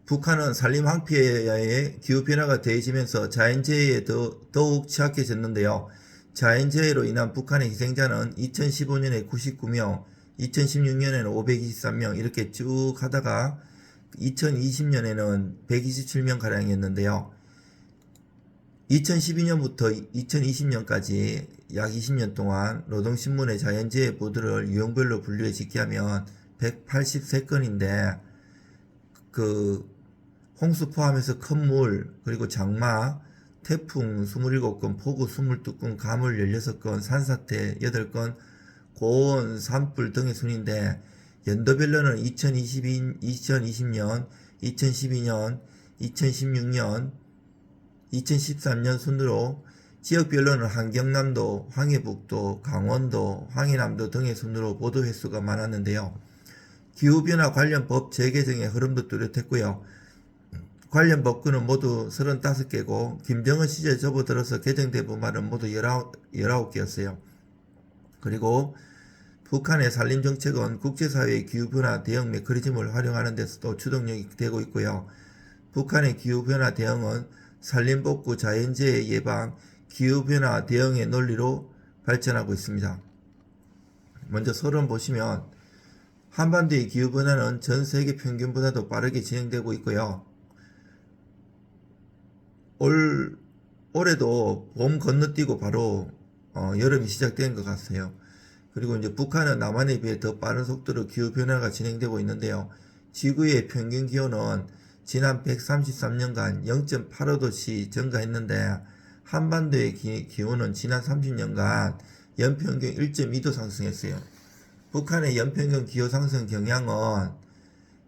북한은 산림 황폐화에 기후변화가 더해지면서 자연재해에 더욱 취약해졌는데요. 자연재해로 인한 북한의 희생자는 2015년에 99명, 2016년에는 523명 이렇게 쭉 하다가 2020년에는 127명가량이었는데요. 2012년부터 2020년까지 약 20년 동안 노동신문의 자연재해 보도를 유형별로 분류해 집계하면 183건인데 홍수 포함해서 큰 물, 그리고 장마, 태풍 27건, 폭우 22건, 가물 16건, 산사태 8건, 고온, 산불 등의 순인데 연도별로는 2020년, 2012년, 2016년, 2013년 순으로 지역별로는 한경남도, 황해북도, 강원도, 황해남도 등의 순으로 보도 횟수가 많았는데요. 기후변화 관련 법 재개정의 흐름도 뚜렷했고요. 관련 법규는 모두 35개고 김정은 시절 접어들어서 개정된 말은 모두 19개였어요. 그리고 북한의 산림정책은 국제사회의 기후변화 대응 메커니즘을 활용하는 데서도 주동력이 되고 있고요. 북한의 기후변화 대응은 산림복구, 자연재해 예방, 기후변화 대응의 논리로 발전하고 있습니다. 먼저 서론 보시면 한반도의 기후변화는 전 세계 평균보다도 빠르게 진행되고 있고요. 올해도 봄 건너뛰고 바로 여름이 시작된 것 같아요. 그리고 이제 북한은 남한에 비해 더 빠른 속도로 기후변화가 진행되고 있는데요. 지구의 평균 기온은 지난 133년간 0.85도씩 증가했는데 한반도의 기온은 지난 30년간 연평균 1.2도 상승했어요. 북한의 연평균 기후 상승 경향은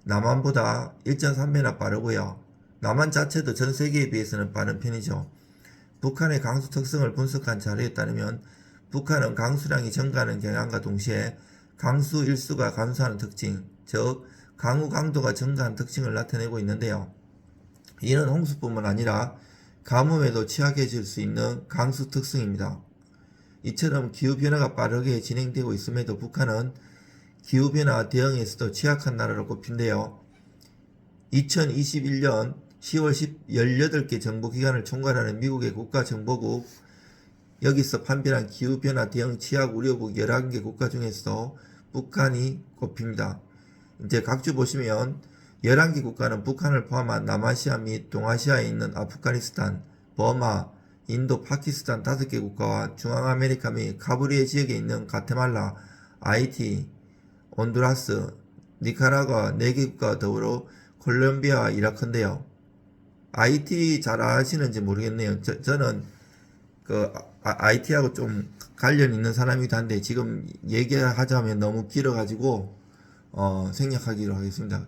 남한보다 1.3배나 빠르고요. 남한 자체도 전 세계에 비해서는 빠른 편이죠. 북한의 강수 특성을 분석한 자료에 따르면 북한은 강수량이 증가하는 경향과 동시에 강수 일수가 감소하는 특징, 즉 강우 강도가 증가한 특징을 나타내고 있는데요. 이는 홍수뿐만 아니라 가뭄에도 취약해질 수 있는 강수 특성입니다. 이처럼 기후변화가 빠르게 진행되고 있음에도 북한은 기후변화 대응에서도 취약한 나라로 꼽힌데요. 2021년 10월 18개 정보기관을 총괄하는 미국의 국가정보국, 여기서 판별한 기후변화 대응 취약 우려국 11개 국가 중에서 북한이 꼽힙니다. 이제 각주 보시면 11개 국가는 북한을 포함한 남아시아 및 동아시아에 있는 아프가니스탄, 버마, 인도, 파키스탄 5개 국가와 중앙아메리카 및 카브리에 지역에 있는 가테말라, 아이티, 온두라스, 니카라과 4개 국가와 더불어 콜롬비아와 이라크인데요. IT 잘 아시는지 모르겠네요. 저는 IT하고 좀 관련 있는 사람이기도 한데 지금 얘기하자면 너무 길어가지고 생략하기로 하겠습니다.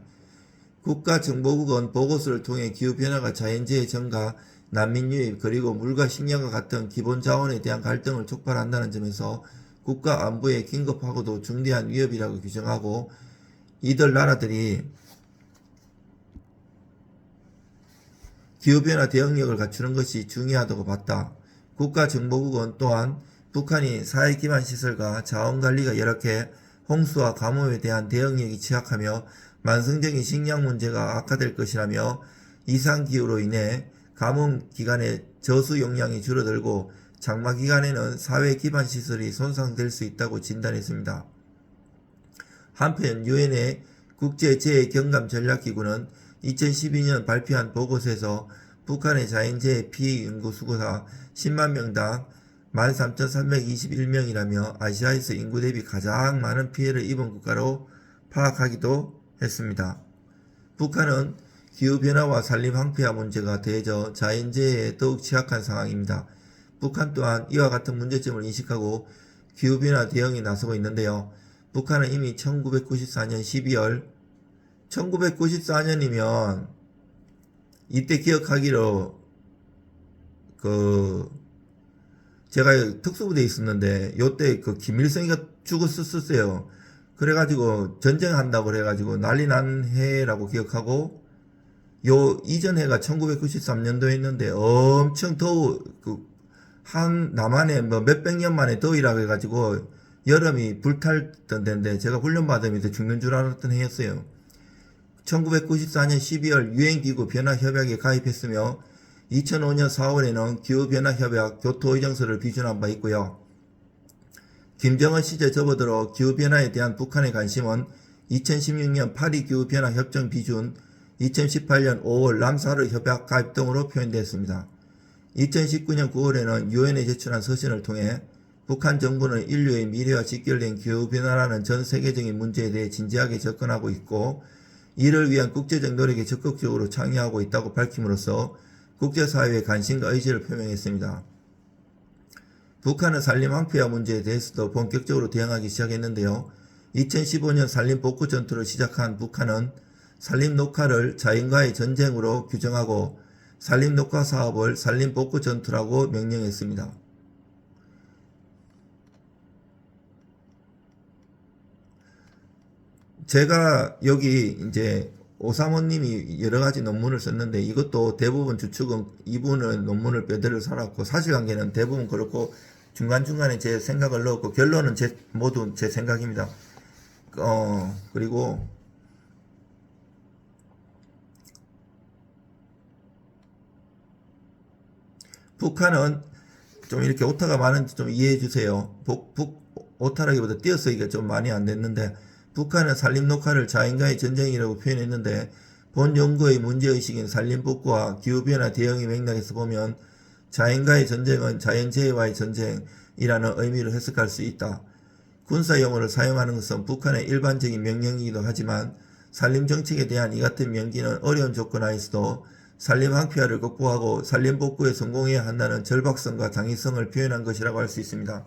국가정보국은 보고서를 통해 기후변화가 자연재해 증가, 난민 유입, 그리고 물과 식량과 같은 기본 자원에 대한 갈등을 촉발한다는 점에서 국가 안보에 긴급하고도 중대한 위협이라고 규정하고, 이들 나라들이 기후변화 대응력을 갖추는 것이 중요하다고 봤다. 국가정보국은 또한 북한이 사회기반시설과 자원관리가 열악해 홍수와 가뭄에 대한 대응력이 취약하며 만성적인 식량 문제가 악화될 것이라며 이상기후로 인해 가뭄 기간에 저수 용량이 줄어들고 장마 기간에는 사회 기반 시설이 손상될 수 있다고 진단했습니다. 한편 유엔의 국제재해경감전략기구는 2012년 발표한 보고서에서 북한의 자연재해 피해 인구수가 10만 명당 13,321명이라며 아시아에서 인구 대비 가장 많은 피해를 입은 국가로 파악하기도 했습니다. 북한은 기후변화와 산림 황폐화 문제가 더해져 자연재해에 더욱 취약한 상황입니다. 북한 또한 이와 같은 문제점을 인식하고 기후변화 대응에 나서고 있는데요. 북한은 이미 1994년 12월 1994년이면 이때 기억하기로 제가 특수부대에 있었는데 요때 김일성이가 죽었었어요. 그래가지고 전쟁한다고 그래가지고 난리 난 해라고 기억하고, 요 이전 해가 1993년도에 했는데 엄청 한 남한에 몇백 년 만에 더위라고 해가지고 여름이 불탈던 데인데 제가 훈련 받으면서 죽는 줄 알았던 해였어요. 1994년 12월 유엔기구 변화협약에 가입했으며 2005년 4월에는 기후변화협약 교토의정서를 비준한 바 있고요. 김정은 시대 접어들어 기후변화에 대한 북한의 관심은 2016년 파리 기후변화협정 비준, 2018년 5월 람사르 협약 가입 등으로 표현되었습니다. 2019년 9월에는 유엔에 제출한 서신을 통해 북한 정부는 인류의 미래와 직결된 기후변화라는 전 세계적인 문제에 대해 진지하게 접근하고 있고 이를 위한 국제적 노력에 적극적으로 참여하고 있다고 밝힘으로써 국제사회의 관심과 의지를 표명했습니다. 북한은 산림 황폐화 문제에 대해서도 본격적으로 대응하기 시작했는데요. 2015년 산림 복구 전투를 시작한 북한은 산림 녹화를 자연과의 전쟁으로 규정하고 산림 녹화 사업을 산림 복구 전투라고 명명했습니다. 제가 여기 이제 오사모님이 여러가지 논문을 썼는데 이것도 대부분 주축은 이분은 논문을 뼈대를 살았고 사실관계는 대부분 그렇고 중간중간에 제 생각을 넣었고 결론은 모두 제 생각입니다. 그리고 북한은 좀 이렇게 오타가 많은지 좀 이해해 주세요. 오타라기보다 띄어쓰기가 좀 많이 안 됐는데 북한은 산림 녹화를 자연과의 전쟁이라고 표현했는데 본 연구의 문제의식인 산림 복구와 기후변화 대응의 맥락에서 보면 자연과의 전쟁은 자연재해와의 전쟁이라는 의미로 해석할 수 있다. 군사용어를 사용하는 것은 북한의 일반적인 명령이기도 하지만 산림정책에 대한 이 같은 명기는 어려운 조건 하에서도 산림 황폐화를 극복하고 산림 복구에 성공해야 한다는 절박성과 당위성을 표현한 것이라고 할 수 있습니다.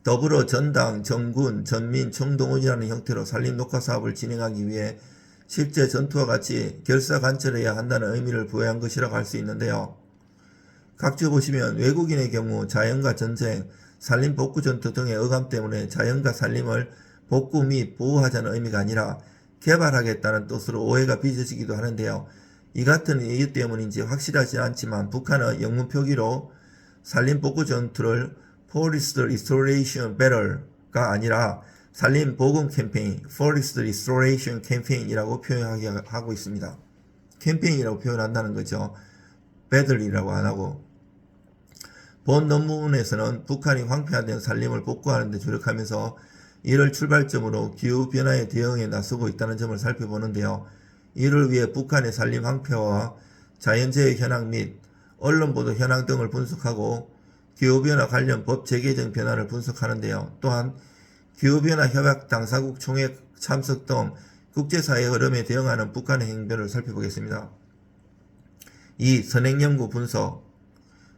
더불어 전당, 정군, 전민, 총동원이라는 형태로 산림 녹화 사업을 진행하기 위해 실제 전투와 같이 결사관철해야 한다는 의미를 부여한 것이라고 할 수 있는데요. 각주 보시면 외국인의 경우 자연과 전쟁, 산림 복구 전투 등의 어감 때문에 자연과 산림을 복구 및 보호하자는 의미가 아니라 개발하겠다는 뜻으로 오해가 빚어지기도 하는데요. 이 같은 이유 때문인지 확실하지 않지만 북한은 영문 표기로 산림 복구 전투를 Forest Restoration Battle가 아니라 산림 복원 캠페인, Forest Restoration Campaign이라고 표현하고 있습니다. 캠페인이라고 표현한다는 거죠. Battle이라고 안 하고. 본 논문에서는 북한이 황폐화된 산림을 복구하는 데 주력하면서 이를 출발점으로 기후변화에 대응에 나서고 있다는 점을 살펴보는데요. 이를 위해 북한의 산림 황폐화와 자연재해 현황 및 언론보도 현황 등을 분석하고 기후변화 관련 법 제개정 변화를 분석하는데요. 또한 기후변화 협약 당사국 총회 참석 등 국제사회 흐름에 대응하는 북한의 행보를 살펴보겠습니다. 2. 선행연구 분석.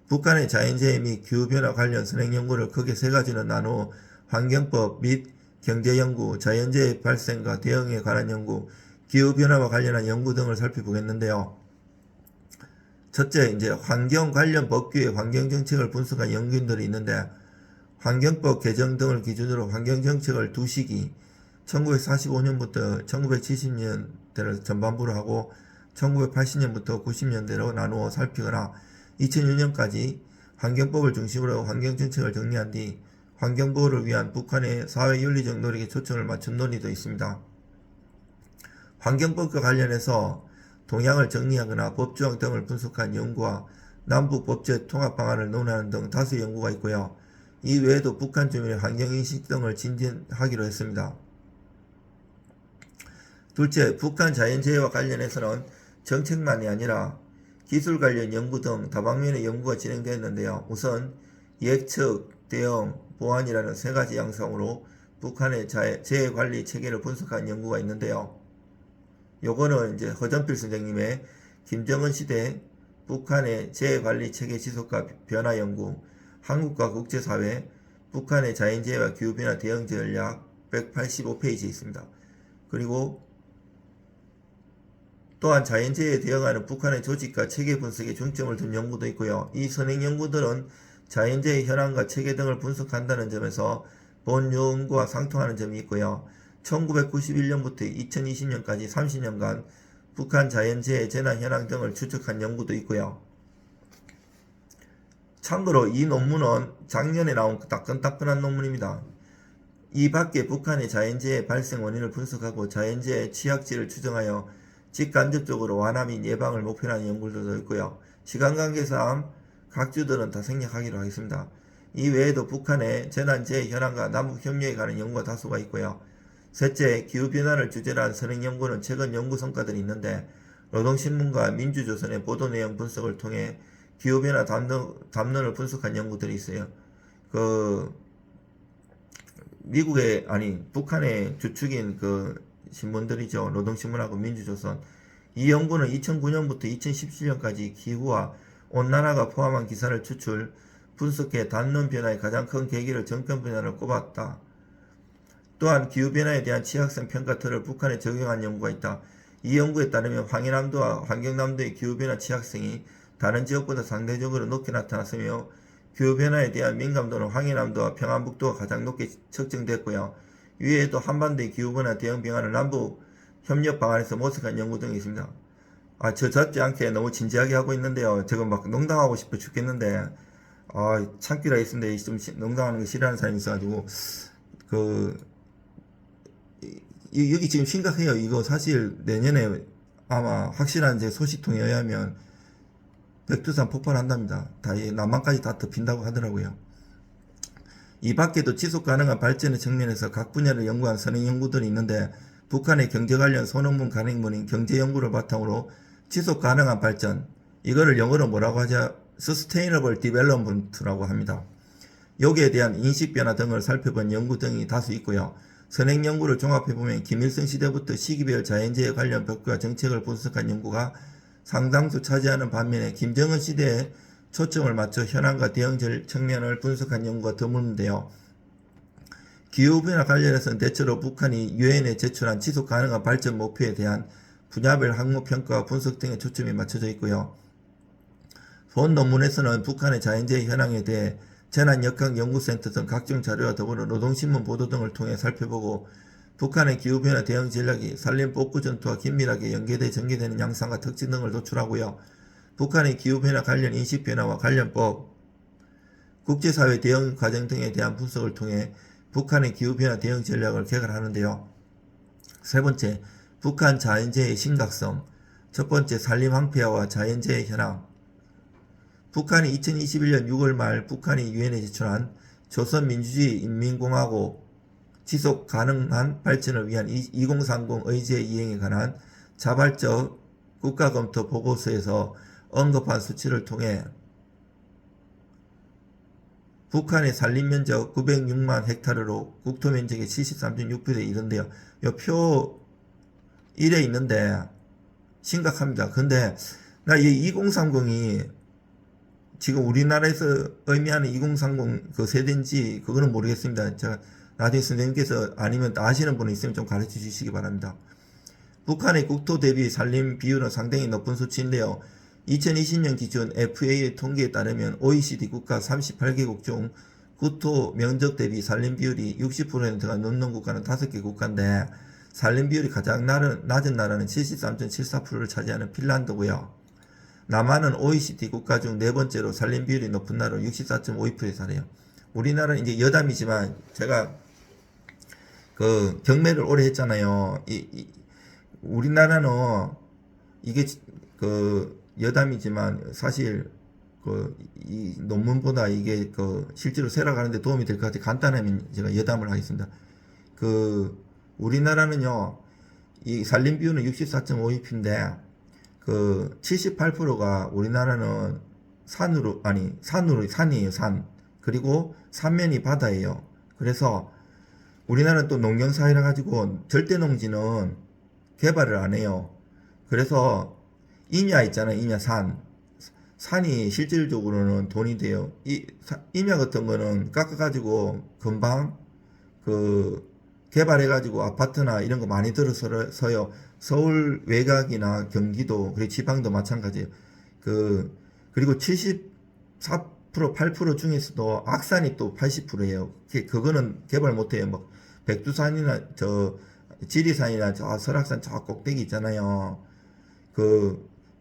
북한의 자연재해 및 기후변화 관련 선행연구를 크게 세 가지로 나누어 환경법 및 경제연구, 자연재해 발생과 대응에 관한 연구, 기후변화와 관련한 연구 등을 살펴보겠는데요. 첫째, 이제 환경 관련 법규의 환경정책을 분석한 연구인들이 있는데 환경법 개정 등을 기준으로 환경정책을 두 시기 1945년부터 1970년대를 전반부로 하고 1980년부터 90년대로 나누어 살피거나 2006년까지 환경법을 중심으로 환경정책을 정리한 뒤 환경보호를 위한 북한의 사회윤리적 노력에 초점을 맞춘 논의도 있습니다. 환경법과 관련해서 동향을 정리하거나 법조항 등을 분석한 연구와 남북법제 통합방안을 논하는 등 다수의 연구가 있고요. 이 외에도 북한 주민의 환경인식 등을 진전하기로 했습니다. 둘째, 북한 자연재해와 관련해서는 정책만이 아니라 기술 관련 연구 등 다방면의 연구가 진행되었는데요. 우선 예측, 대응, 보완이라는 세 가지 양상으로 북한의 재해관리 체계를 분석한 연구가 있는데요. 요거는 이제 허전필 선생님의 김정은 시대 북한의 재해관리 체계 지속과 변화 연구, 한국과 국제사회, 북한의 자연재해와 기후변화 대응 전략 185페이지에 있습니다. 그리고 또한 자연재해에 대응하는 북한의 조직과 체계 분석에 중점을 둔 연구도 있고요. 이 선행 연구들은 자연재해 현황과 체계 등을 분석한다는 점에서 본 연구와 상통하는 점이 있고요. 1991년부터 2020년까지 30년간 북한 자연재해 재난 현황 등을 추적한 연구도 있고요. 참고로 이 논문은 작년에 나온 따끈따끈한 논문입니다. 이 밖에 북한의 자연재해 발생 원인을 분석하고 자연재해 취약지를 추정하여 직간접적으로 완화 및 예방을 목표로 하는 연구들도 있고요. 시간 관계상 각 주들은 다 생략하기로 하겠습니다. 이 외에도 북한의 재난재해 현황과 남북 협력에 관한 연구가 다수가 있고요. 셋째, 기후변화를 주제로 한 선행연구는 최근 연구 성과들이 있는데 노동신문과 민주조선의 보도 내용 분석을 통해 기후변화 담론을 분석한 연구들이 있어요. 북한의 주축인 신문들이죠. 노동신문하고 민주조선. 이 연구는 2009년부터 2017년까지 기후와 온난화가 포함한 기사를 추출, 분석해 담론 변화의 가장 큰 계기를 정권 변화를 꼽았다. 또한 기후변화에 대한 취약성 평가틀을 북한에 적용한 연구가 있다. 이 연구에 따르면 황해남도와 환경남도의 기후변화 취약성이 다른 지역보다 상대적으로 높게 나타났으며 기후변화에 대한 민감도는 황해남도와 평안북도가 가장 높게 측정됐고요. 이외에도 한반도의 기후변화 대응 방안을 남북 협력 방안에서 모색한 연구 등이 있습니다. 저 잡지 않게 너무 진지하게 하고 있는데요. 제가 막 농담하고 싶어 죽겠는데 참기라 했는데 좀 농담하는 거 싫어하는 사람이 있어가지고 여기 지금 심각해요. 이거 사실 내년에 아마 확실한 제 소식통에 의하면 백두산 폭발한답니다. 다 남한까지 다 덮인다고 하더라고요. 이 밖에도 지속 가능한 발전의 측면에서 각 분야를 연구한 선행 연구들이 있는데 북한의 경제 관련 소논문 간행문인 경제 연구를 바탕으로 지속 가능한 발전, 이거를 영어로 뭐라고 하죠? Sustainable Development라고 합니다. 여기에 대한 인식 변화 등을 살펴본 연구 등이 다수 있고요. 선행 연구를 종합해보면 김일성 시대부터 시기별 자연재해 관련 법과 정책을 분석한 연구가 상당수 차지하는 반면에 김정은 시대에 초점을 맞춰 현황과 대응 측면을 분석한 연구가 드문데요. 기후변화 관련해서는 대체로 북한이 유엔에 제출한 지속가능한 발전 목표에 대한 분야별 항목평가와 분석 등에 초점이 맞춰져 있고요. 본 논문에서는 북한의 자연재해 현황에 대해 재난역학연구센터 등 각종 자료와 더불어 노동신문 보도 등을 통해 살펴보고 북한의 기후변화 대응 전략이 산림복구전투와 긴밀하게 연계돼 전개되는 양상과 특징 등을 도출하고요. 북한의 기후변화 관련 인식변화와 관련법, 국제사회 대응 과정 등에 대한 분석을 통해 북한의 기후변화 대응 전략을 개발하는데요. 세 번째, 북한 자연재해의 심각성. 첫 번째, 산림황폐화와 자연재해 현황. 북한이 2021년 6월 말 북한이 유엔에 제출한 조선민주주의 인민공화국 지속 가능한 발전을 위한 2030 의제 이행에 관한 자발적 국가검토 보고서에서 언급한 수치를 통해 북한의 산림면적 906만 헥타르로 국토면적의 73.6%에 이른데요. 이 표 1에 있는데 심각합니다. 근데 나 이 2030이 지금 우리나라에서 의미하는 2030 그 세대인지 그거는 모르겠습니다. 제가 나중에 선생님께서 아니면 아시는 분이 있으면 좀 가르쳐 주시기 바랍니다. 북한의 국토 대비 산림 비율은 상당히 높은 수치인데요. 2020년 기준 FA의 통계에 따르면 OECD 국가 38개국 중 국토 면적 대비 산림 비율이 60%에 들어간 넘는 국가는 5개 국가인데 산림 비율이 가장 낮은 나라는 73.74%를 차지하는 핀란드고요. 남한은 OECD 국가 중 네 번째로 산림 비율이 높은 나라로 64.52%에 살아요. 우리나라는 이제 여담이지만 제가 경매를 오래 했잖아요. 우리나라는 이게 여담이지만 사실 이 논문보다 이게 실제로 세락하는데 도움이 될 것 같아. 간단하면 제가 여담을 하겠습니다. 우리나라는요, 이 산림 비율은 64.52%인데 78%가 우리나라는 산이에요, 산. 그리고 삼면이 바다예요. 그래서 우리나라는 또 농경사회라 가지고 절대 농지는 개발을 안 해요. 그래서 임야 있잖아요, 임야 산이 실질적으로는 돈이 돼요. 임야 같은 거는 깎아가지고 금방 개발해가지고 아파트나 이런 거 많이 들어서요. 서울 외곽이나 경기도 그리고 지방도 마찬가지예요. 그리고 74% 8% 중에서도 악산이 또 80%예요. 그거는 개발 못해요. 뭐 백두산이나 지리산이나 설악산 저 꼭대기 있잖아요.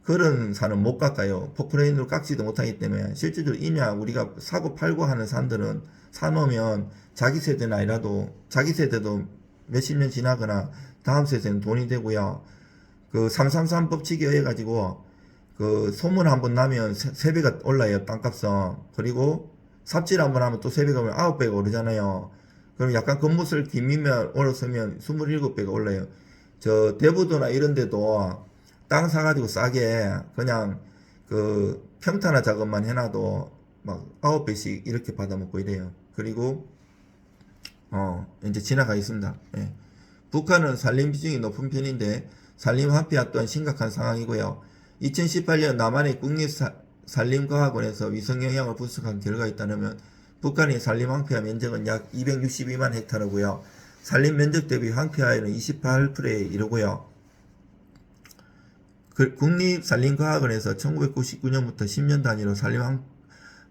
그런 산은 못 깎아요. 포크레인으로 깎지도 못하기 때문에 실질적으로 임야 우리가 사고 팔고 하는 산들은 사놓으면 자기 세대는 아니라도 자기 세대도 몇십 년 지나거나 다음 세대는 돈이 되고요. 그 333 법칙에 의해 가지고 그 소문 한번 나면 3배가 올라요, 땅값은. 그리고 삽질 한번 하면 또 3배가 오면 9배가 오르잖아요. 그럼 약간 겉멋을 기미면 올랐으면 27배가 올라요. 저 대부도나 이런 데도 땅 사가지고 싸게 그냥 그 평탄화 작업만 해놔도 막 9배씩 이렇게 받아먹고 이래요. 그리고 이제 지나가 있습니다. 예. 북한은 산림 비중이 높은 편인데 산림 화폐화 또한 심각한 상황이고요. 2018년 남한의 국립산림과학원에서 위성영향을 분석한 결과에 따르면 북한의 산림 황폐화 면적은 약 262만 헥타르고요. 산림 면적 대비 황폐화율은 28%에 이르고요. 국립산림과학원에서 1999년부터 10년 단위로 산림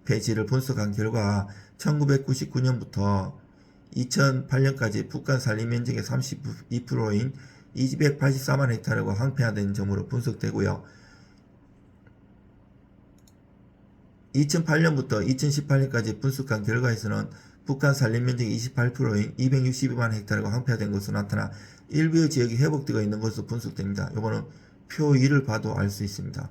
황폐지를 분석한 결과 1999년부터 2008년까지 북한 산림 면적의 32%인 284만 헥타르가 황폐화된 점으로 분석되고요. 2008년부터 2018년까지 분석한 결과에서는 북한 산림 면적의 28%인 262만 헥타르가 황폐화된 것으로 나타나 일부 지역이 회복되어 있는 것으로 분석됩니다. 이거는 표 2를 봐도 알 수 있습니다.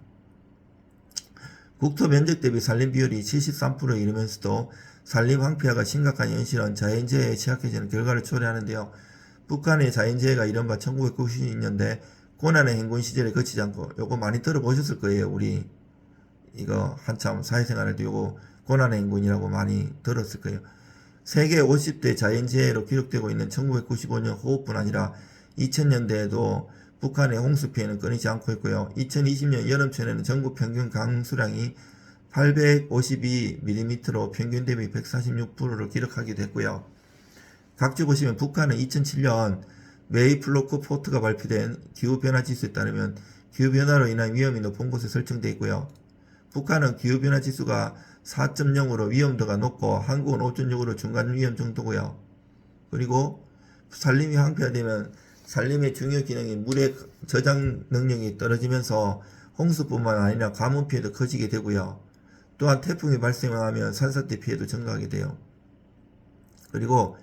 국토 면적 대비 산림 비율이 73%에 이르면서도 산림 황폐화가 심각한 현실은 자연재해에 취약해지는 결과를 초래하는데요. 북한의 자연재해가 이른바 1990년대 고난의 행군 시절에 거치지 않고 요거 많이 들어보셨을 거예요. 우리 이거 한참 사회생활할 때 요거 고난의 행군이라고 많이 들었을 거예요. 세계 50대 자연재해로 기록되고 있는 1995년 호우뿐 아니라 2000년대에도 북한의 홍수 피해는 끊이지 않고 있고요. 2020년 여름철에는 전국 평균 강수량이 852mm로 평균 대비 146%를 기록하기도 했고요. 각주 보시면 북한은 2007년 메이플로크 포트가 발표된 기후변화 지수에 따르면 기후변화로 인한 위험이 높은 곳에 설정되어 있고요. 북한은 기후변화 지수가 4.0으로 위험도가 높고 한국은 5.6으로 중간 위험 정도고요. 그리고 산림이 황폐화되면 산림의 중요 기능인 물의 저장 능력이 떨어지면서 홍수뿐만 아니라 가뭄 피해도 커지게 되고요. 또한 태풍이 발생하면 산사태 피해도 증가하게 돼요. 그리고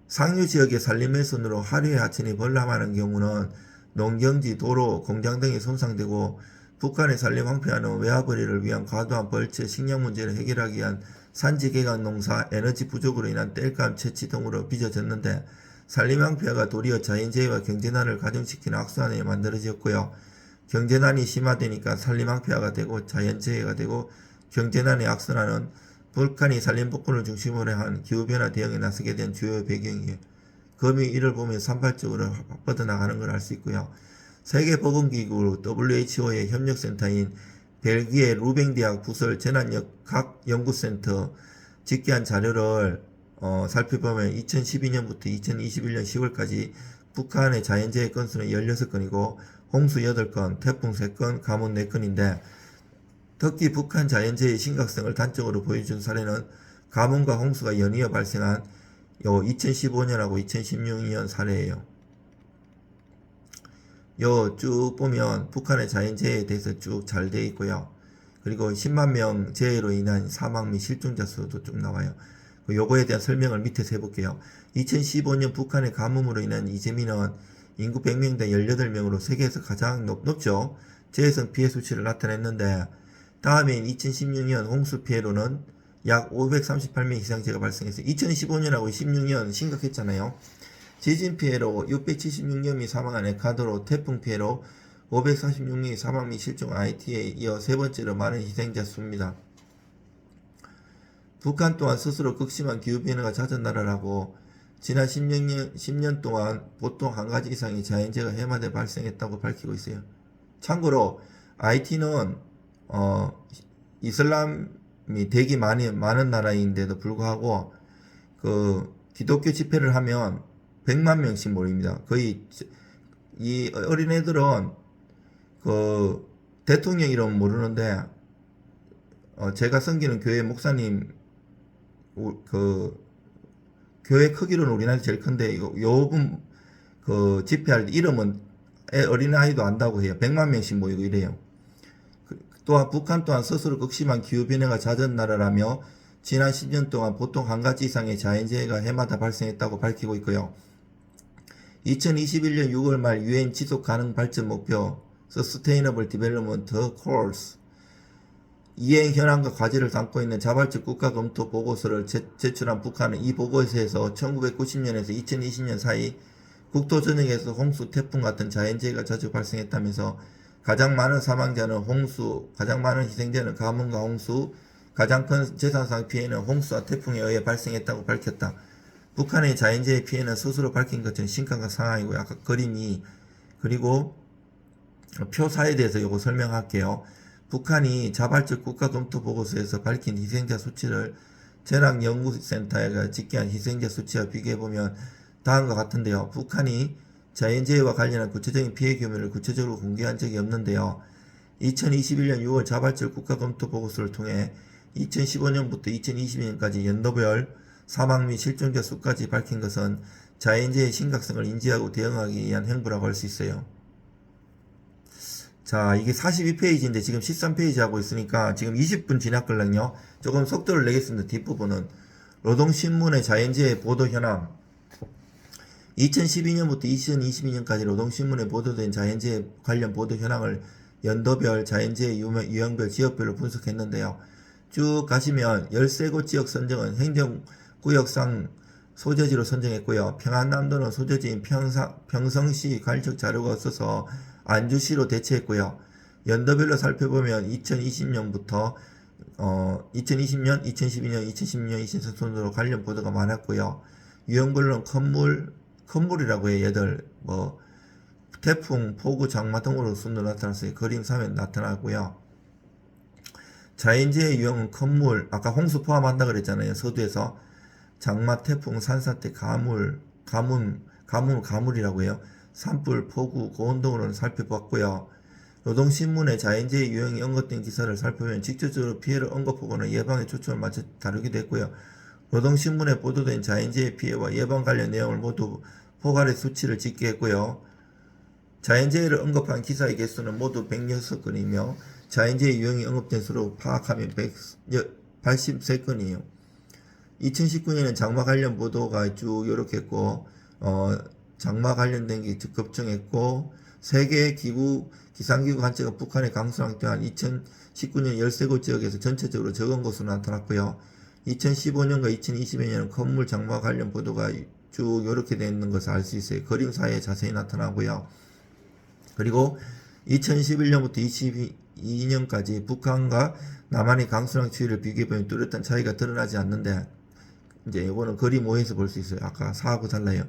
상류 지역의 산림훼손으로 하류의 하천이 범람하는 경우는 농경지, 도로, 공장 등이 손상되고 북한의 산림 황폐화는 외화벌이를 위한 과도한 벌채, 식량 문제를 해결하기 위한 산지 개간 농사, 에너지 부족으로 인한 땔감 채취 등으로 빚어졌는데 산림 황폐화가 도리어 자연재해와 경제난을 가중시키는 악순환이 만들어졌고요. 경제난이 심화되니까 산림 황폐화가 되고 자연재해가 되고 경제난의 악순환은 북한이 산림복구를 중심으로 한 기후변화 대응에 나서게 된 주요 배경이에요. 금이 이를 보면 산발적으로 뻗어나가는 걸 알 수 있고요. 세계보건기구 WHO의 협력센터인 벨기에 루뱅대학 부설 재난각 연구센터 집계한 자료를 살펴보면 2012년부터 2021년 10월까지 북한의 자연재해 건수는 16건이고 홍수 8건, 태풍 3건, 가뭄 4건인데 특히 북한 자연재해의 심각성을 단적으로 보여준 사례는 가뭄과 홍수가 연이어 발생한 2015년하고 2016년 사례예요. 요 쭉 보면 북한의 자연재해에 대해서 쭉 잘 되어 있고요. 그리고 10만 명 재해로 인한 사망 및 실종자 수도 쭉 나와요. 요거에 대한 설명을 밑에서 해볼게요. 2015년 북한의 가뭄으로 인한 이재민은 인구 100명당 18명으로 세계에서 가장 높죠. 재해성 피해 수치를 나타냈는데 다음인 2016년 홍수 피해로는 약 538명 이상 재해가 발생했어요. 2015년하고 16년 심각했잖아요. 지진 피해로 676명이 사망한 에콰도르, 태풍 피해로 546명이 사망 및 실종 IT에 이어 세 번째로 많은 희생자 수입니다. 북한 또한 스스로 극심한 기후변화가 잦은 나라라고 지난 10년 동안 보통 한 가지 이상의 자연재해가 해마다 발생했다고 밝히고 있어요. 참고로 IT는 이슬람이 되게 많은 나라인데도 불구하고 그 기독교 집회를 하면 100만 명씩 모입니다. 거의 이 어린애들은 그 대통령 이름 모르는데 제가 섬기는 교회 목사님 그 교회 크기로는 우리나라 제일 큰데 요분 그 집회할 때 이름은 어린아이도 안다고 해요. 100만 명씩 모이고 이래요. 또한 북한 또한 스스로 극심한 기후변화가 잦은 나라라며 지난 10년 동안 보통 한 가지 이상의 자연재해가 해마다 발생했다고 밝히고 있고요. 2021년 6월 말 UN 지속 가능 발전 목표 Sustainable Development Goals 이행 현황과 과제를 담고 있는 자발적 국가 검토 보고서를 제출한 북한은 이 보고서에서 1990년에서 2020년 사이 국토 전역에서 홍수, 태풍 같은 자연재해가 자주 발생했다면서 가장 많은 사망자는 홍수, 가장 많은 희생자는 가뭄과 홍수, 가장 큰 재산상 피해는 홍수와 태풍에 의해 발생했다고 밝혔다. 북한의 자연재해 피해는 스스로 밝힌 것처럼 심각한 상황이고요. 아까 그림이 그리고 표사에 대해서 이거 설명할게요. 북한이 자발적 국가검토 보고서에서 밝힌 희생자 수치를 재난연구센터가 집계한 희생자 수치와 비교해보면 다음과 같은데요. 북한이 자연재해와 관련한 구체적인 피해 규모를 구체적으로 공개한 적이 없는데요. 2021년 6월 자발적 국가검토 보고서를 통해 2015년부터 2022년까지 연도별 사망 및 실종자 수까지 밝힌 것은 자연재해의 심각성을 인지하고 대응하기 위한 행보라고 할 수 있어요. 자, 이게 42페이지인데 지금 13페이지 하고 있으니까 지금 20분 지났걸랑요. 조금 속도를 내겠습니다. 뒷부분은 노동신문의 자연재해 보도 현황 2012년부터 2022년까지 노동신문에 보도된 자연재해 관련 보도 현황을 연도별 자연재해 유형별 지역별로 분석했는데요. 쭉 가시면 13곳 지역 선정은 행정구역상 소재지로 선정했고요. 평안남도는 소재지인 평성시 관측 자료가 없어서 안주시로 대체했고요. 연도별로 살펴보면 2020년부터 2020년, 2012년, 2016년, 2014년으로 관련 보도가 많았고요. 유형별로는 건물이라고 해요. 얘들 뭐 태풍, 폭우, 장마 등으로 순으로 나타났어요. 그림 3에 나타나고요. 자연재해 유형은 건물, 아까 홍수 포함한다 그랬잖아요. 서두에서 장마, 태풍, 산사태, 가물이라고 해요. 산불, 폭우, 고온 등으로는 살펴봤고요. 노동신문의 자연재해 유형이 언급된 기사를 살펴보면 직접적으로 피해를 언급하거나 예방에 초점을 맞춰 다루기도 했고요. 노동신문에 보도된 자연재해 피해와 예방 관련 내용을 모두 포괄의 수치를 집계했고요. 자연재해를 언급한 기사의 개수는 모두 106건이며 자연재해 유형이 언급된 수로 파악하면 183건이에요. 2019년에는 장마 관련 보도가 쭉 이렇게 했고 장마 관련된 게 급증했고 세계 기상기구 단체가 북한의 강수량 또한 2019년 13곳 지역에서 전체적으로 적은 것으로 나타났고요. 2015년과 2020년에는 건물 장마 관련 보도가 쭉 이렇게 되어 있는 것을 알 수 있어요. 그림사에 자세히 나타나고요. 그리고 2011년부터 2022년까지 북한과 남한의 강수량 추이를 비교해보면 뚜렷한 차이가 드러나지 않는데 이제 이거는 그림 5에서 볼 수 있어요. 아까 4하고 달라요.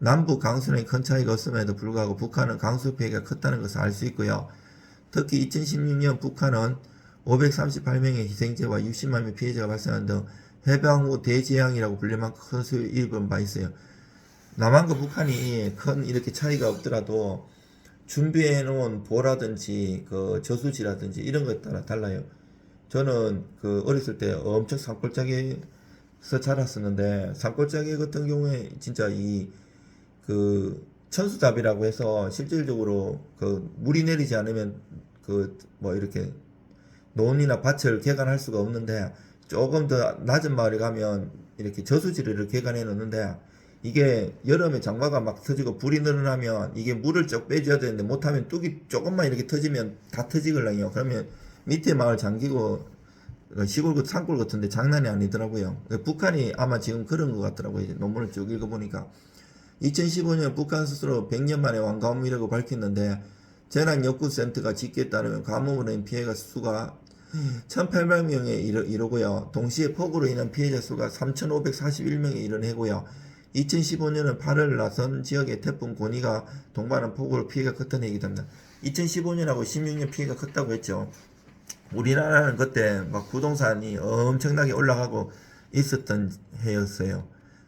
남북 강수량이 큰 차이가 없음에도 불구하고 북한은 강수 피해가 컸다는 것을 알 수 있고요. 특히 2016년 북한은 538명의 희생자와 60만 명 피해자가 발생한 등 해방 후 대재앙이라고 불릴 만큼 큰 수를 입은 바 있어요. 남한과 북한이 큰 이렇게 차이가 없더라도 준비해 놓은 보라든지 그 저수지라든지 이런 것에 따라 달라요. 저는 그 어렸을 때 엄청 산골짜기에서 자랐었는데 산골짜기 같은 경우에 진짜 그 천수답이라고 해서 실질적으로 그 물이 내리지 않으면 그 뭐 이렇게 논이나 밭을 개간할 수가 없는데 조금 더 낮은 마을에 가면 이렇게 저수지를 개간해 놓는데 이게 여름에 장마가 막 터지고 불이 늘어나면 이게 물을 쭉 빼줘야 되는데 못하면 뚝이 조금만 이렇게 터지면 다 터지걸랑요. 그러면 밑에 마을 잠기고 시골 산골 같은데 장난이 아니더라고요. 북한이 아마 지금 그런 것 같더라고요. 논문을 쭉 읽어보니까 2015년 북한 스스로 100년 만에 완가뭄이라고 밝혔는데 재난연구센터가 집계에 따르면 가뭄으로 인한 피해가 수가 1800명에 이르고요. 동시에 폭우로 인한 피해자 수가 3541명에 이르고요. 2015년은 8월 나선 지역의 태풍 고니가 동반한 폭우로 피해가 컸다는 얘기도 합니다. 2015년하고 16년 피해가 컸다고 했죠. 우리나라는 그때 막 부동산이 엄청나게 올라가고 있었던 해였어요.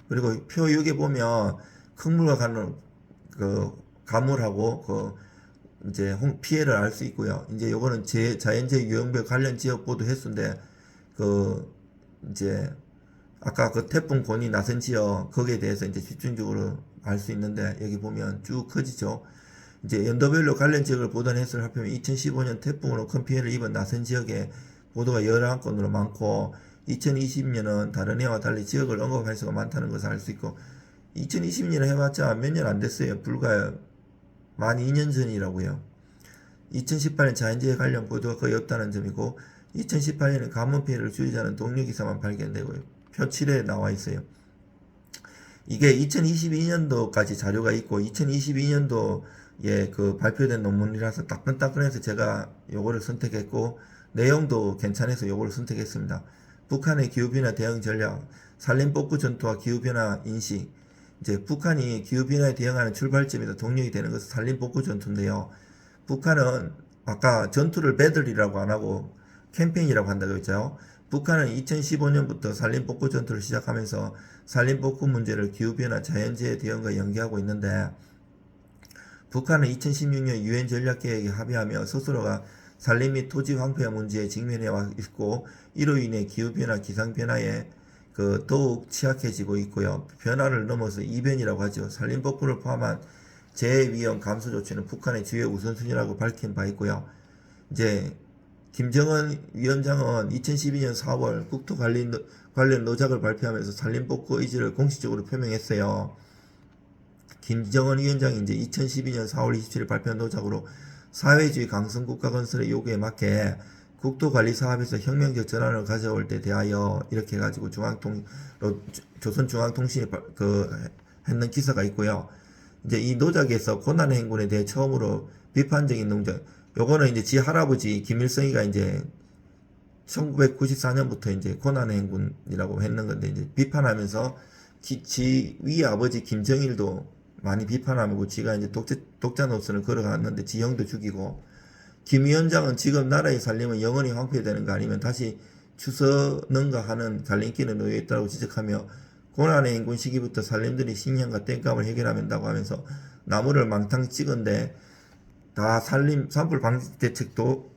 그리고 표 6에 보면 큰물과 가는 그 가물하고 그 이제 피해를 알 수 있고요. 이제 요거는 자연재해 유형별 관련 지역 보도 횟수인데 그 이제 아까 그 태풍 고니 나선 지역 거기에 대해서 이제 집중적으로 알 수 있는데 여기 보면 쭉 커지죠. 이제 연도별로 관련 지역을 보던 횟수를 합하면 2015년 태풍으로 큰 피해를 입은 나선 지역에 보도가 11건으로 많고 2020년은 다른 해와 달리 지역을 언급할 수가 많다는 것을 알 수 있고 2020년 해봤자 몇 년 안 됐어요. 불과 만 2년 전이라고요. 2018년 자연재해 관련 보도가 거의 없다는 점이고 2018년에 가뭄 피해를 줄이자는 독려기사만 발견되고요. 표 7에 나와 있어요. 이게 2022년도까지 자료가 있고 2022년도에 그 발표된 논문이라서 따끈따끈해서 제가 요거를 선택했고 내용도 괜찮아서 요거를 선택했습니다. 북한의 기후변화 대응 전략, 산림복구 전투와 기후변화 인식. 이제 북한이 기후변화에 대응하는 출발점이다 동력이 되는 것은 산림복구 전투인데요. 북한은 아까 전투를 배틀이라고 안 하고 캠페인이라고 한다고 했죠. 북한은 2015년부터 산림복구 전투를 시작하면서 산림복구 문제를 기후변화 자연재해 대응과 연계하고 있는데 북한은 2016년 유엔 전략계획에 합의하며 스스로가 산림 및 토지 황폐화 문제에 직면해 와 있고 이로 인해 기후변화 기상변화에 더욱 취약해지고 있고요. 변화를 넘어서 이변이라고 하죠. 산림복구를 포함한 재해 위험 감소 조치는 북한의 주요 우선순위라고 밝힌 바 있고요. 이제 김정은 위원장은 2012년 4월 국토 관련 노작을 발표하면서 산림복구 의지를 공식적으로 표명했어요. 김정은 위원장이 이제 2012년 4월 27일 발표한 노작으로 사회주의 강성 국가 건설의 요구에 맞게 국토관리 사업에서 혁명적 전환을 가져올 때 대하여 이렇게 해가지고 조선중앙통신이 했는 기사가 있고요. 이제 이 노작에서 고난의 행군에 대해 처음으로 비판적인 농작, 요거는 이제 지 할아버지 김일성이가 이제 1994년부터 이제 고난의 행군이라고 했는 건데 이제 비판하면서 지 위 아버지 김정일도 많이 비판하고 지가 이제 독자 노선을 걸어갔는데 지 형도 죽이고 김 위원장은 지금 나라의 살림은 영원히 황폐되는 거 아니면 다시 추서는가 하는 갈림길에 놓여 있다고 지적하며 고난의 행군 시기부터 살림들이 식량과 땡값을 해결하면 다고 하면서 나무를 망탕 찍은데 다 산불 방지 대책도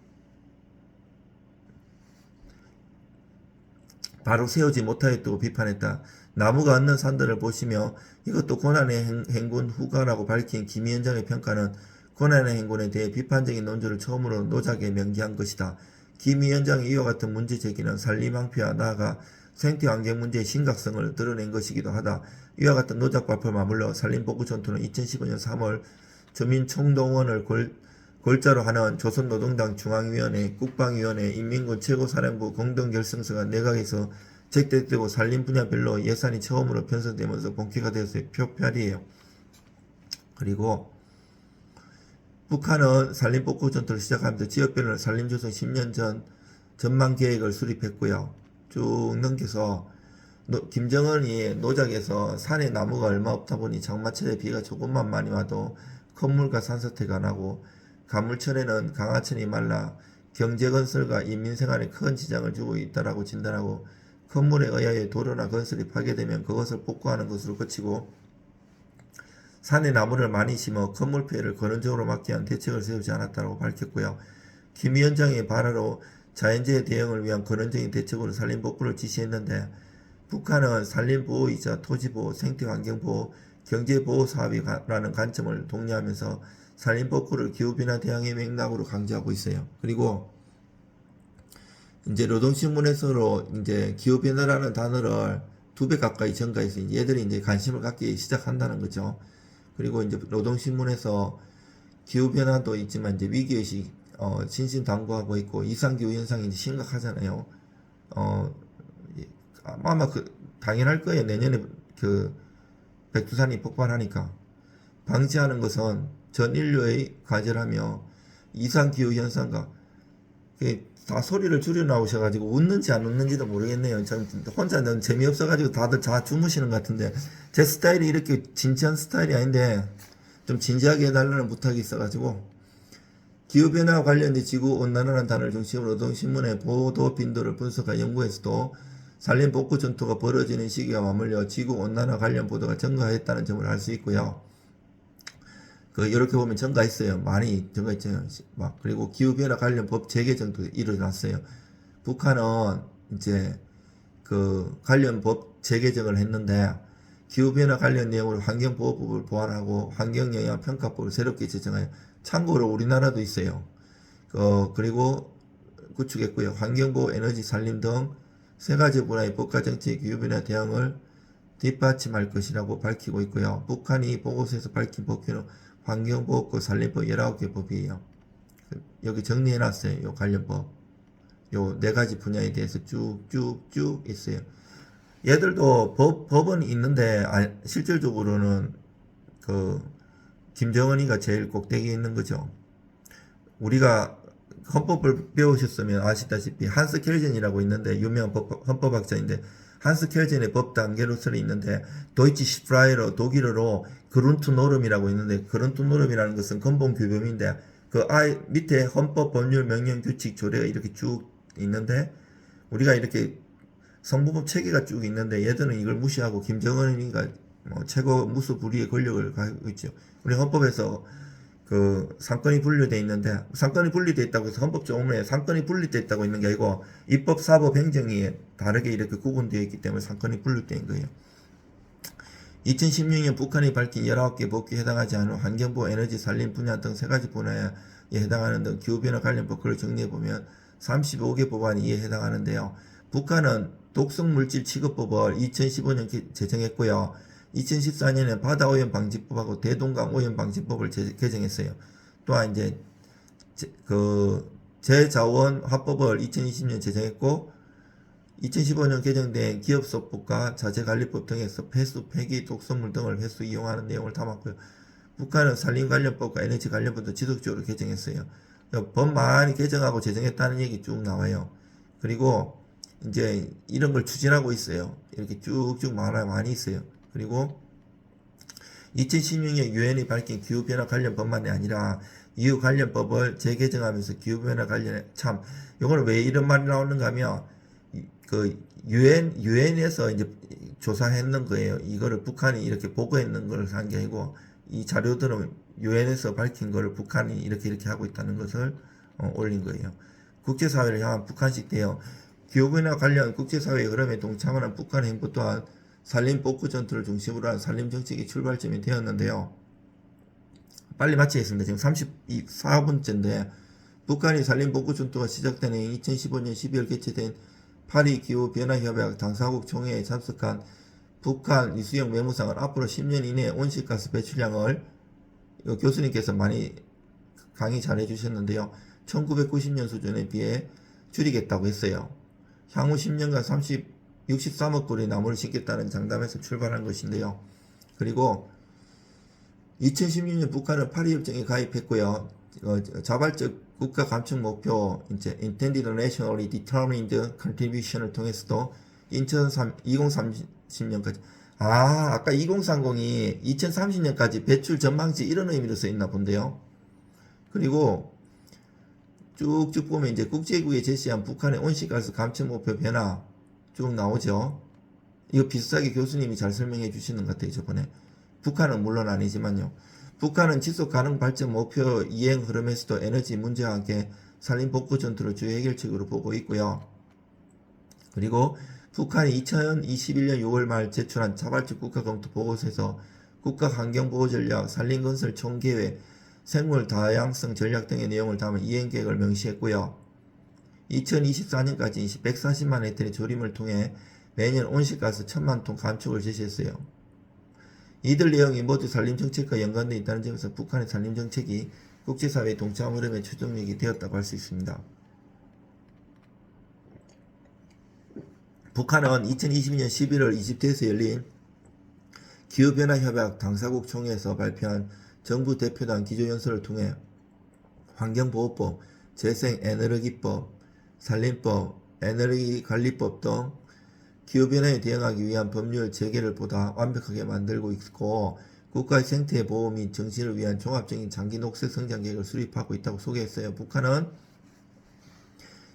바로 세우지 못하였다고 비판했다. 나무가 없는 산들을 보시며 이것도 고난의 행군 후가라고 밝힌 김 위원장의 평가는 고난의 행군에 대해 비판적인 논조를 처음으로 노작에 명기한 것이다. 김 위원장의 이와 같은 문제 제기는 산림 황폐와 나아가 생태 환경 문제의 심각성을 드러낸 것이기도 하다. 이와 같은 노작 발표를 맞물려 산림복구 전투는 2015년 3월 주민총동원을 골자로 하는 조선노동당 중앙위원회, 국방위원회, 인민군 최고사령부 공동결성서가 내각에서 채택되고 산림 분야별로 예산이 처음으로 편성되면서 본캐가 되었어요. 표 8이에요. 그리고 북한은 산림복구 전투를 시작하면서 지역별로 산림조성 10년 전 전망계획을 수립했고요. 쭉 넘겨서 김정은이 노작에서 산에 나무가 얼마 없다 보니 장마철에 비가 조금만 많이 와도 건물과 산사태가 나고 가물철에는 강하천이 말라 경제건설과 인민생활에 큰 지장을 주고 있다라고 진단하고 건물에 의하여 도로나 건설이 파괴되면 그것을 복구하는 것으로 그치고 산에 나무를 많이 심어 건물 피해를 근원적으로 막기 위한 대책을 세우지 않았다고 밝혔고요. 김 위원장의 발화로 자연재해 대응을 위한 근원적인 대책으로 산림복구를 지시했는데 북한은 산림보호이자 토지보호, 생태환경보호, 경제보호 사업이라는 관점을 독려하면서 산림복구를 기후변화 대응의 맥락으로 강조하고 있어요. 그리고 이제 노동신문에서로 이제 기후변화라는 단어를 2배 가까이 증가해서 얘들이 이제 관심을 갖기 시작한다는 거죠. 그리고 이제 노동신문에서 기후변화도 있지만 이제 위기의식, 신신당부하고 있고 이상기후 현상이 이제 심각하잖아요. 아마 당연할 거예요. 내년에 백두산이 폭발하니까. 방지하는 것은 전 인류의 과제라며 이상기후 현상과 다 소리를 줄여 나오셔가지고 웃는지 안 웃는지도 모르겠네요. 전 혼자 너무 재미없어가지고 다들 다 주무시는 것 같은데 제 스타일이 이렇게 진지한 스타일이 아닌데 좀 진지하게 해달라는 부탁이 있어가지고 기후변화와 관련된 지구온난화라는 단어를 중심으로 노동신문의 보도 빈도를 분석한 연구에서도 산림복구 전투가 벌어지는 시기와 맞물려 지구온난화 관련 보도가 증가했다는 점을 알 수 있고요. 이렇게 보면 증가했어요. 많이 증가했잖아요. 그리고 기후변화 관련 법 재개정도 일어났어요. 북한은 이제 관련 법 재개정을 했는데 기후변화 관련 내용으로 환경보호법을 보완하고 환경영향평가법을 새롭게 제정하여 참고로 우리나라도 있어요. 그리고 구축했고요. 환경보호, 에너지, 산림 등 세 가지 분야의 법과 정치의 기후변화 대응을 뒷받침할 것이라고 밝히고 있고요. 북한이 보고서에서 밝힌 법규는 환경보호법, 산림법 19개 법이에요. 여기 정리해놨어요. 요 관련법. 요 네 가지 분야에 대해서 쭉쭉쭉 있어요. 얘들도 법은 있는데 실질적으로는 그 김정은이가 제일 꼭대기에 있는 거죠. 우리가 헌법을 배우셨으면 아시다시피 한스 켈젠이라고 있는데 유명한 헌법학자인데 한스 켈젠의 법 단계로서는 있는데 도이치 시프라이러 독일어로 그룬트 노름이라고 있는데 그룬트 노름이라는 것은 근본 규범인데 그 밑에 헌법 법률 명령 규칙 조례가 이렇게 쭉 있는데 우리가 이렇게 성부법 체계가 쭉 있는데 얘들은 이걸 무시하고 김정은이가 최고 무수부리의 권력을 가지고 있죠. 우리 헌법에서 그 상권이 분류되어 있는데 상권이 분리되어 있다고 해서 헌법 조문에 상권이 분리되어 있다고 있는 게 아니고 입법, 사법, 행정이 다르게 이렇게 구분되어 있기 때문에 상권이 분류된 거예요. 2016년 북한이 밝힌 19개 법규에 해당하지 않은 환경보호, 에너지, 산림 분야 등 세 가지 분야에 해당하는 등 기후변화 관련 법규를 정리해보면 35개 법안이 이에 해당하는데요. 북한은 독성물질 취급법을 2015년 제정했고요. 2014년에 바다오염 방지법하고 대동강 오염 방지법을 개정했어요. 또한 이제 제자원 화법을 2020년 제정했고 2015년 개정된 기업소법과 자재관리법 등에서 폐수, 폐기, 독성물 등을 횟수 이용하는 내용을 담았고요. 북한은 산림 관련법과 에너지 관련법도 지속적으로 개정했어요. 법 많이 개정하고 제정했다는 얘기 쭉 나와요. 그리고 이제 이런 걸 추진하고 있어요. 이렇게 쭉쭉 많이 있어요. 그리고 2016년 유엔이 밝힌 기후변화 관련 법만이 아니라 이후 관련 법을 재개정하면서 기후변화 관련해 요거는 왜 이런 말이 나오는가 하면 그 유엔에서 이제 조사했는 거예요. 이거를 북한이 이렇게 보고했는 걸 한 게 아니고 이 자료들은 유엔에서 밝힌 거를 북한이 이렇게 하고 있다는 것을 올린 거예요. 국제사회를 향한 북한식 대응, 기후변화 관련 국제사회의 흐름에 동참하는 북한 행보 또한 산림 복구 전투를 중심으로 한 산림 정책의 출발점이 되었는데요. 빨리 마치겠습니다. 지금 34분째인데 북한이 산림 복구 전투가 시작된 해 2015년 12월 개최된 파리 기후변화협약 당사국 총회에 참석한 북한 이수영 외무상은 앞으로 10년 이내에 온실가스 배출량을 교수님께서 많이 강의 잘 해주셨는데요. 1990년 수준에 비해 줄이겠다고 했어요. 향후 10년간 63억 그루의 나무를 심겠다는 장담에서 출발한 것인데요. 그리고 2016년 북한은 파리협정에 가입했고요. 자발적 국가 감축 목표 이제 Intended Nationally Determined Contribution을 통해서도 2030년까지 아까 2030이 2030년까지 배출 전망치 이런 의미로 써있나 본데요. 그리고 쭉쭉 보면 이제 국제기구에 제시한 북한의 온실가스 감축 목표 변화 쭉 나오죠. 이거 비슷하게 교수님이 잘 설명해 주시는 것 같아요. 저번에. 북한은 물론 아니지만요. 북한은 지속가능 발전 목표 이행 흐름에서도 에너지 문제와 함께 산림 복구 전투를 주요 해결책으로 보고 있고요. 그리고 북한이 2021년 6월 말 제출한 자발적 국가 검토 보고서에서 국가 환경보호 전략, 산림 건설 총계획, 생물 다양성 전략 등의 내용을 담은 이행 계획을 명시했고요. 2024년까지 140만 헥타르의 조림을 통해 매년 온실가스 1000만 톤 감축을 제시했어요. 이들 내용이 모두 산림정책과 연관되어 있다는 점에서 북한의 산림정책이 국제사회의 동참 흐름의 추동력이 되었다고 할 수 있습니다. 북한은 2022년 11월 이집트에서 열린 기후변화협약 당사국 총회에서 발표한 정부 대표단 기조연설을 통해 환경보호법, 재생에너지법, 산림법, 에너지관리법 등 기후변화에 대응하기 위한 법률 체계를 보다 완벽하게 만들고 있고 국가의 생태 보호 및 정신을 위한 종합적인 장기 녹색 성장 계획을 수립하고 있다고 소개했어요. 북한은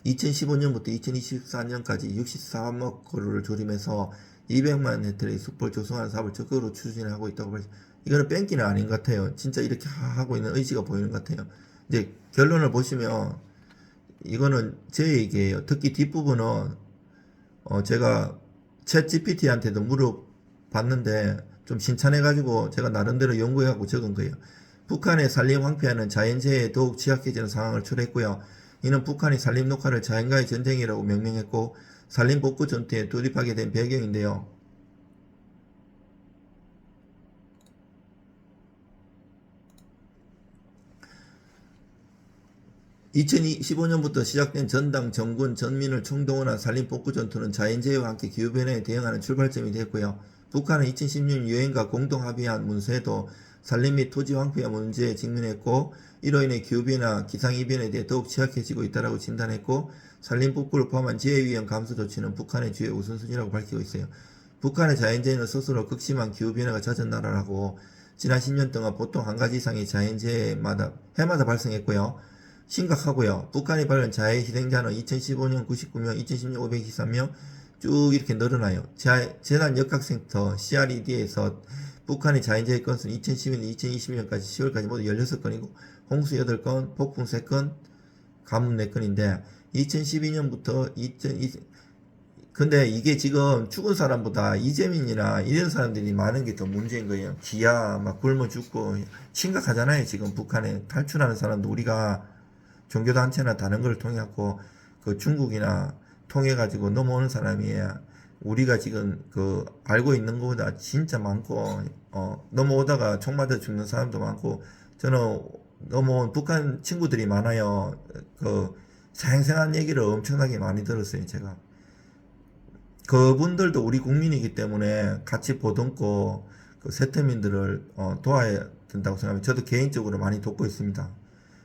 2015년부터 2024년까지 63억 그루를 조림해서 200만 헥타르의 숲을 조성하는 사업을 적극으로 추진하고 있다고 말했습니다. 이거는 뺑기는 아닌 것 같아요. 진짜 이렇게 하고 있는 의지가 보이는 것 같아요. 이제 결론을 보시면 이거는 제 얘기예요. 특히 뒷부분은 제가 챗 GPT한테도 물어봤는데 좀 신찬해가지고 제가 나름대로 연구해갖고 적은 거예요. 북한의 산림 황폐화는 자연재해에 더욱 취약해지는 상황을 초래했고요. 이는 북한이 산림 녹화를 자연과의 전쟁이라고 명명했고 산림복구 전투에 돌입하게 된 배경인데요. 2015년부터 시작된 전당, 정군, 전민을 총동원한 산림복구 전투는 자연재해와 함께 기후변화에 대응하는 출발점이 됐고요. 북한은 2016년 유엔과 공동 합의한 문서에도 산림 및 토지 황폐화 문제에 직면했고, 이로 인해 기후변화, 기상이변에 대해 더욱 취약해지고 있다고 진단했고, 산림복구를 포함한 재해위험 감소 조치는 북한의 주요 우선순위라고 밝히고 있어요. 북한의 자연재해는 스스로 극심한 기후변화가 잦은 나라라고 지난 10년 동안 보통 한 가지 이상의 자연재해마다 해마다 발생했고요. 심각하고요. 북한이 발견 자해 희생자는 2015년 99명, 2016년 523명 쭉 이렇게 늘어나요. 재난역학센터 CRED에서 북한의 자연재해 건수는 2012년, 2021년까지 10월까지 모두 16건이고 홍수 8건, 폭풍 3건, 가뭄 4건인데 2012년부터 근데 이게 지금 죽은 사람보다 이재민이나 이런 사람들이 많은 게 더 문제인 거예요. 기아 막 굶어 죽고 심각하잖아요. 지금 북한에 탈출하는 사람도 우리가 종교단체나 다른 걸 통해 갖고 그 중국이나 통해 가지고 넘어오는 사람이 우리가 지금 그 알고 있는 것보다 진짜 많고 넘어오다가 총 맞아 죽는 사람도 많고 저는 넘어온 북한 친구들이 많아요. 그 생생한 얘기를 엄청나게 많이 들었어요. 제가 그분들도 우리 국민이기 때문에 같이 보듬고 그 세터민들을 도와야 된다고 생각합니다. 저도 개인적으로 많이 돕고 있습니다.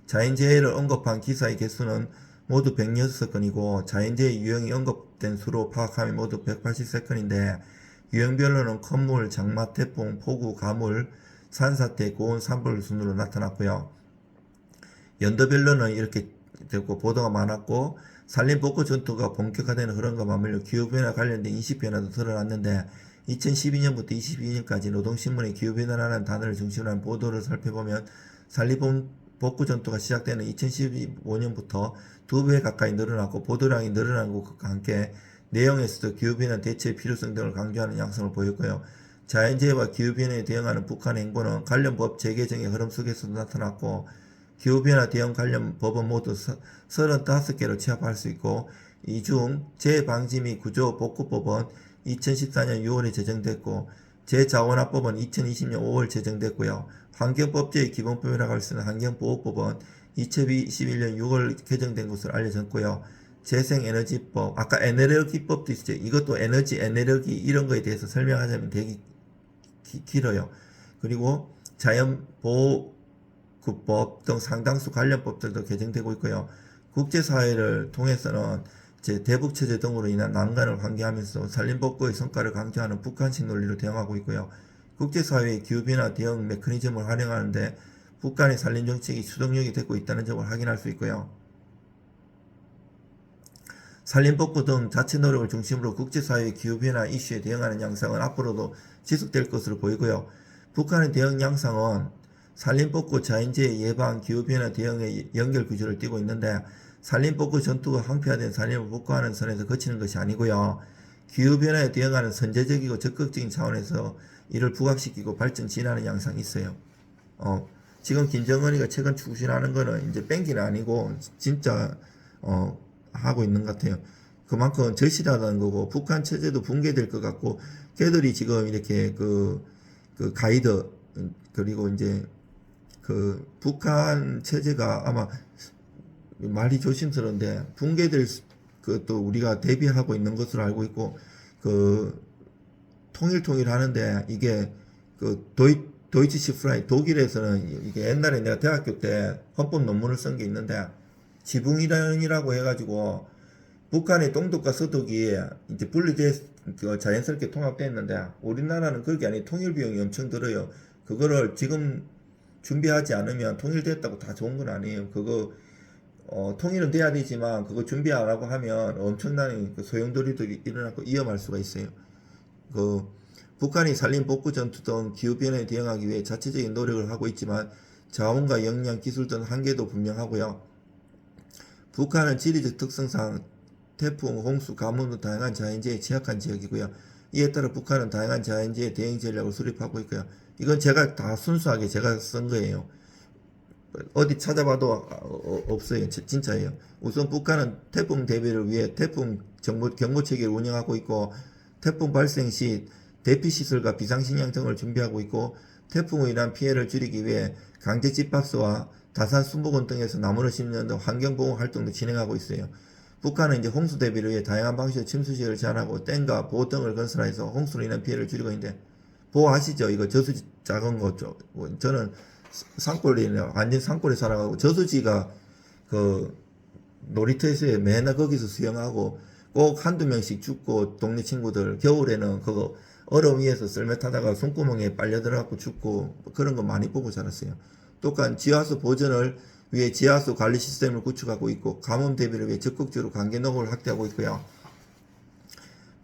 자연재해를 언급한 기사의 개수는 모두 106건이고 자연재해 유형이 언급된 수로 파악하면 모두 183건인데 유형별로는 건물, 장마, 태풍, 폭우, 가물, 산사태, 고온, 산불 순으로 나타났고요. 연도별로는 이렇게 되고 보도가 많았고 산림복구 전투가 본격화되는 흐름과 맞물려 기후변화 관련된 인식변화도 드러났는데 2012년부터 22년까지 노동신문의 기후변화라는 단어를 중심으로 한 보도를 살펴보면 산림복구 전투가 시작되는 2015년부터 2배 가까이 늘어났고 보도량이 늘어난 것과 함께 내용에서도 기후변화 대처의 필요성 등을 강조하는 양상을 보였고요. 자연재해와 기후변화에 대응하는 북한의 행보는 관련 법 재개정의 흐름 속에서도 나타났고 기후변화 대응 관련 법은 모두 35개로 취합할 수 있고 이 중 재방지 및 구조 복구법은 2014년 6월에 제정됐고 재자원화법은 2020년 5월 제정됐고요. 환경법제의 기본법이라고 할 수 있는 환경보호법은 2021년 6월 개정된 것으로 알려졌고요. 재생에너지법, 아까 에너지법도 있죠. 이것도 에너지 이런 거에 대해서 설명하자면 되게 길어요. 그리고 자연보호구법 등 상당수 관련 법들도 개정되고 있고요. 국제사회를 통해서는 대북체제 등으로 인한 난간을 환기하면서 산림복구의 성과를 강조하는 북한식 논리로 대응하고 있고요. 국제사회의 기후변화 대응 메커니즘을 활용하는데 북한의 산림정책이 추동력이 되고 있다는 점을 확인할 수 있고요. 산림복구 등 자체 노력을 중심으로 국제사회의 기후변화 이슈에 대응하는 양상은 앞으로도 지속될 것으로 보이고요. 북한의 대응 양상은 산림복구, 자연재해 예방, 기후변화 대응의 연결 구조를 띠고 있는데 산림복구 전투가 황폐화된 산림을 복구하는 선에서 그치는 것이 아니고요. 기후변화에 대응하는 선제적이고 적극적인 차원에서 이를 부각시키고 발전 진화하는 양상이 있어요. 지금 김정은이가 최근 추진하는 거는 이제 뺑기는 아니고 진짜 하고 있는 것 같아요. 그만큼 절실하다는 거고 북한 체제도 붕괴될 것 같고 걔들이 지금 이렇게 그 가이드 그리고 이제 그 북한 체제가 아마 말이 조심스러운데 붕괴될 그또 우리가 대비하고 있는 것으로 알고 있고 그 통일 하는데 이게 그 도이치시 프라이 독일에서는 이게 옛날에 내가 대학교 때 헌법 논문을 쓴 게 있는데 지붕이론이라고 해가지고 북한의 동독과 서독이 이제 자연스럽게 통합됐는데 우리나라는 그게 아니 통일 비용이 엄청 들어요. 그거를 지금 준비하지 않으면 통일됐다고 다 좋은 건 아니에요. 그거 통일은 돼야 되지만 그거 준비 안 하고 하면 엄청난 소용돌이들이 일어나고 위험할 수가 있어요. 북한이 산림복구 전투 등 기후변화에 대응하기 위해 자체적인 노력을 하고 있지만 자원과 역량, 기술 등 한계도 분명하고요. 북한은 지리적 특성상 태풍, 홍수, 가뭄 등 다양한 자연재해에 취약한 지역이고요. 이에 따라 북한은 다양한 자연재해 대응 전략을 수립하고 있고요. 이건 제가 다 순수하게 제가 쓴 거예요. 어디 찾아봐도 없어요. 진짜예요. 우선 북한은 태풍 대비를 위해 태풍 경보 체계를 운영하고 있고, 태풍 발생 시 대피 시설과 비상식량 등을 준비하고 있고, 태풍으로 인한 피해를 줄이기 위해 강제 집합소와 다산 수목원 등에서 나무를 심는 등 환경보호 활동도 진행하고 있어요. 북한은 이제 홍수 대비를 위해 다양한 방식의 침수시를 제한하고 댐과 보호 등을 건설해서 홍수로 인한 피해를 줄이고 있는데, 보호하시죠? 이거 저수지 작은 거죠. 저는 산골이네요. 완전 산골에 살아가고 저수지가 그 놀이터에서 맨날 거기서 수영하고 꼭 한두 명씩 죽고, 동네 친구들 겨울에는 그거 얼음 위에서 썰매 타다가 손구멍에 빨려 들어가고 죽고, 그런 거 많이 보고 자랐어요. 또한 지하수 보전을 위해 지하수 관리 시스템을 구축하고 있고, 가뭄 대비를 위해 적극적으로 관계 농업을 확대하고 있고요.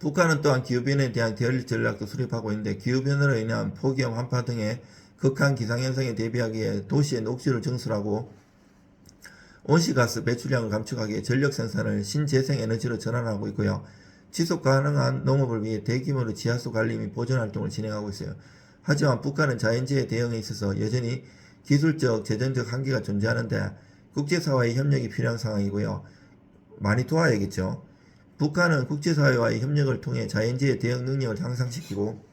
북한은 또한 기후변화에 대한 대응 전략도 수립하고 있는데, 기후변화로 인한 폭염, 한파 등의 극한 기상현상에 대비하기 위해 도시의 녹지를 증설하고 온실가스 배출량을 감축하기 위해 전력 생산을 신재생에너지로 전환하고 있고요. 지속 가능한 농업을 위해 대규모로 지하수 관리 및 보존 활동을 진행하고 있어요. 하지만 북한은 자연재해 대응에 있어서 여전히 기술적, 재정적 한계가 존재하는데, 국제사회의 협력이 필요한 상황이고요. 많이 도와야겠죠. 북한은 국제사회와의 협력을 통해 자연재해 대응 능력을 향상시키고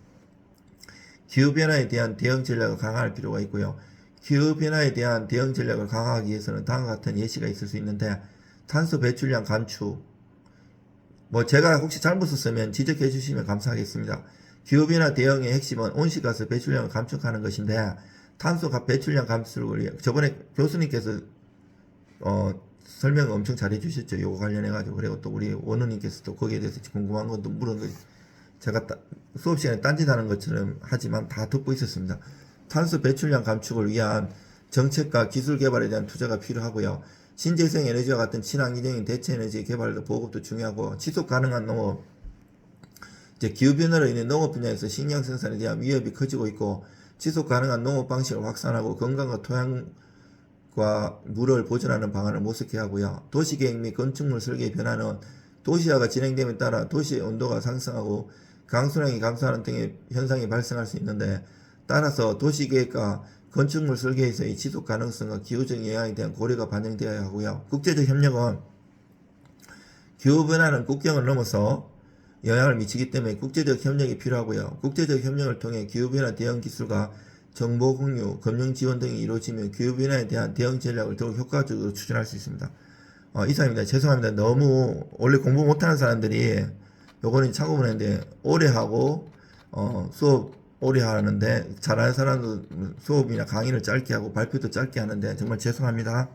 기후변화에 대한 대응 전략을 강화할 필요가 있고요. 기후변화에 대한 대응 전략을 강화하기 위해서는 다음과 같은 예시가 있을 수 있는데, 탄소 배출량 감축, 제가 혹시 잘못 썼으면 지적해 주시면 감사하겠습니다. 기후변화 대응의 핵심은 온실가스 배출량을 감축하는 것인데, 탄소 배출량 감축을 위해 저번에 교수님께서 설명 엄청 잘해 주셨죠. 요거 관련해 가지고. 그리고 또 우리 원우님께서도 거기에 대해서 궁금한 것도 물은 거 제가 수업 시간에 딴짓하는 것처럼 하지만 다 듣고 있었습니다. 탄소 배출량 감축을 위한 정책과 기술 개발에 대한 투자가 필요하고요. 신재생 에너지와 같은 친환경적인 대체 에너지 개발도 보급도 중요하고, 지속 가능한 농업, 이제 기후변화로 인해 농업 분야에서 식량 생산에 대한 위협이 커지고 있고, 지속 가능한 농업 방식을 확산하고 건강과 토양과 물을 보존하는 방안을 모색해야 하고요. 도시계획 및 건축물 설계의 변화는 도시화가 진행됨에 따라 도시의 온도가 상승하고 강수량이 감소하는 등의 현상이 발생할 수 있는데, 따라서 도시계획과 건축물 설계에서의 지속 가능성과 기후적 영향에 대한 고려가 반영되어야 하고요. 국제적 협력은 기후변화는 국경을 넘어서 영향을 미치기 때문에 국제적 협력이 필요하고요. 국제적 협력을 통해 기후변화 대응 기술과 정보 공유, 금융 지원 등이 이루어지면 기후변화에 대한 대응 전략을 더욱 효과적으로 추진할 수 있습니다. 이상입니다. 죄송합니다. 너무 원래 공부 못하는 사람들이 요거는 참고 보냈는데 오래 하고 수업 오래 하는데, 잘하는 사람도 수업이나 강의를 짧게 하고 발표도 짧게 하는데 정말 죄송합니다.